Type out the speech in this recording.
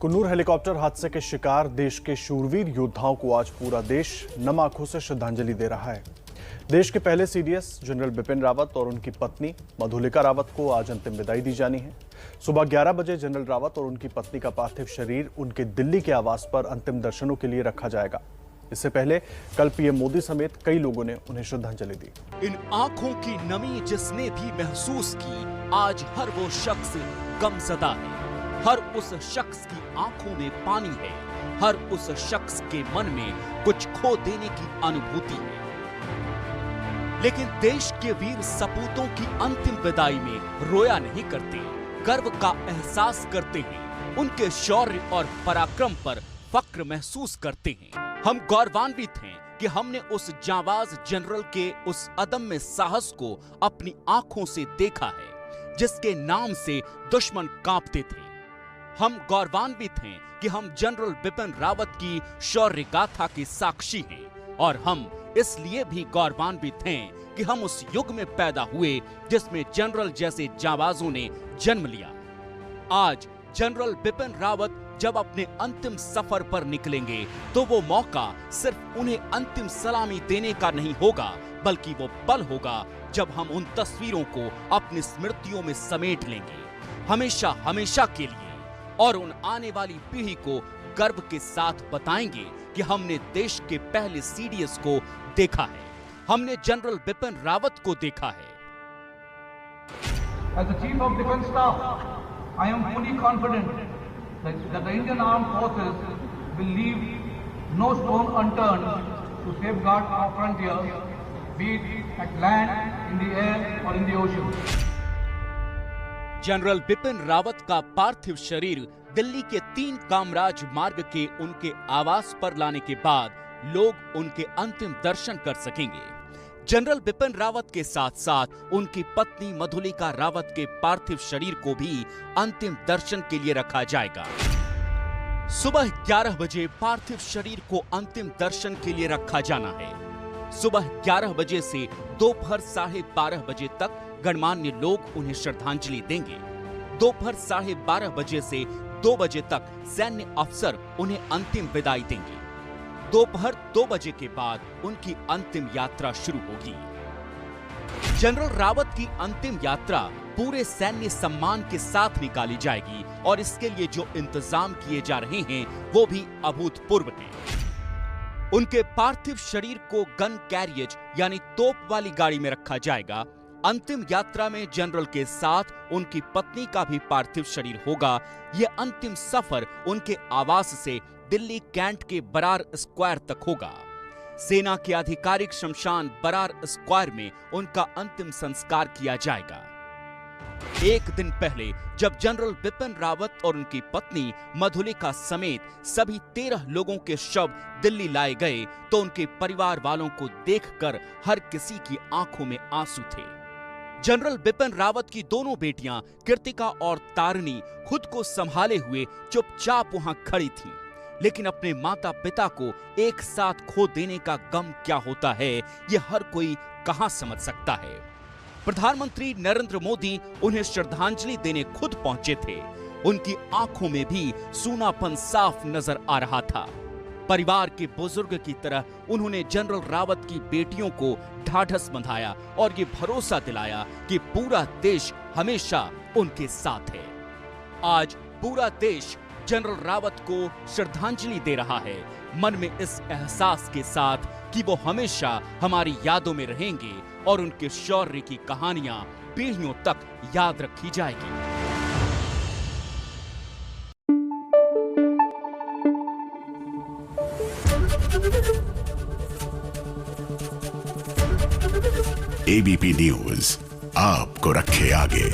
Coonoor helicopter हादसे के शिकार देश के शूरवीर योद्धाओं को आज पूरा देश नम आंखों से श्रद्धांजलि दे रहा है। देश के पहले सीडीएस जनरल बिपिन रावत और उनकी पत्नी मधुलिका रावत को आज अंतिम विदाई दी जानी है। सुबह 11 बजे जनरल रावत और उनकी पत्नी का पार्थिव शरीर उनके दिल्ली के आवास पर अंतिम दर्शनों के लिए रखा जाएगा। इससे पहले कल पीएम मोदी समेत कई लोगों ने उन्हें श्रद्धांजलि दी। इन आंखों की नमी जिसने भी महसूस की, आज हर वो शख्स गमज़दा है। हर उस शख्स की आंखों में पानी है। हर उस शख्स के मन में कुछ खो देने की अनुभूति है। लेकिन देश के वीर सपूतों की अंतिम विदाई में रोया नहीं करते, गर्व का एहसास करते हैं। उनके शौर्य और पराक्रम पर फक्र महसूस करते हैं। हम गौरवान्वित हैं कि हमने उस जांबाज जनरल के उस अदम्य साहस को अपनी आंखों से देखा है, जिसके नाम से दुश्मन कांपते थे। हम गौरवान्वित हैं कि हम जनरल बिपिन रावत की शौर्य गाथा के साक्षी हैं, और हम इसलिए भी गौरवान्वित हैं कि हम उस युग में पैदा हुए जिसमें जनरल जैसे जांबाजों ने जन्म लिया। आज जनरल बिपिन रावत जब अपने अंतिम सफर पर निकलेंगे तो वो मौका सिर्फ उन्हें अंतिम सलामी देने का नहीं होगा, बल्कि वो पल होगा जब हम उन तस्वीरों को अपनी स्मृतियों में समेट लेंगे, हमेशा हमेशा के लिए। और उन आने वाली पीढ़ी को गर्व के साथ बताएंगे कि हमने देश के पहले सीडीएस को देखा है, हमने जनरल बिपिन रावत को देखा है। As the Chief of Defence Staff, I am fully confident that the Indian Armed Forces will leave no stone unturned to safeguard our frontier, be it at land, in the air or in the ocean. General Bipin Rawat का पार्थिव शरीर दिल्ली के 3 कामराज मार्ग के उनके आवास पर लाने के बाद लोग उनके अंतिम दर्शन कर सकेंगे। जनरल बिपिन रावत के साथ साथ उनकी पत्नी मधुलिका रावत के पार्थिव शरीर को भी अंतिम दर्शन के लिए रखा जाएगा। सुबह 11 बजे पार्थिव शरीर को अंतिम दर्शन के लिए रखा जाना है। सुबह 11 बजे से दोपहर 12:30 बजे तक गणमान्य लोग उन्हें श्रद्धांजलि देंगे। दोपहर 12:30 बजे से 2 बजे तक सैन्य अफसर उन्हें अंतिम विदाई देंगे। दोपहर 2 बजे के बाद उनकी अंतिम यात्रा शुरू होगी। जनरल रावत की अंतिम यात्रा पूरे सैन्य सम्मान के साथ निकाली जाएगी, और इसके लिए जो इंतजाम किए जा रहे हैं वो भी अभूतपूर्व हैं। उनके पार्थिव शरीर को गन कैरियज यानी तोप वाली गाड़ी में रखा जाएगा। अंतिम यात्रा में जनरल के साथ उनकी पत्नी का भी पार्थिव शरीर होगा। यह अंतिम सफर उनके आवास से दिल्ली कैंट के बरार स्क्वायर तक होगा। सेना के आधिकारिक शमशान बरार स्क्वायर में उनका अंतिम संस्कार किया जाएगा। एक दिन पहले जब जनरल बिपिन रावत और उनकी पत्नी मधुलिका समेत सभी 13 लोगों के शव दिल्ली लाए गए तो उनके परिवार वालों को देखकर हर किसी की आंखों में आंसू थे। जनरल बिपिन रावत की दोनों बेटियां कृतिका और तारिणी खुद को संभाले हुए चुपचाप वहां खड़ी थीं, लेकिन अपने माता पिता को एक साथ खो देने का गम क्या होता है, ये हर कोई कहां समझ सकता है। प्रधानमंत्री नरेंद्र मोदी उन्हें श्रद्धांजलि देने खुद पहुंचे थे। उनकी आंखों में भी सूनापन साफ नजर आ रहा था। परिवार के बुजुर्ग की तरह उन्होंने जनरल रावत की बेटियों को ढाढ़स बंधाया और ये भरोसा दिलाया कि पूरा देश हमेशा उनके साथ है। आज पूरा देश जनरल रावत को श्रद्धांजलि दे रहा है, मन में इस एहसास के साथ कि वो हमेशा हमारी यादों में रहेंगे और उनके शौर्य की कहानियां पीढ़ियों तक याद रखी जाएगी। एबीपी न्यूज आपको रखे आगे।